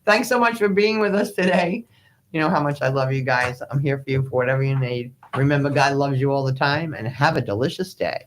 Thanks so much for being with us today. You know how much I love you guys. I'm here for you for whatever you need. Remember, God loves you all the time, and have a delicious day.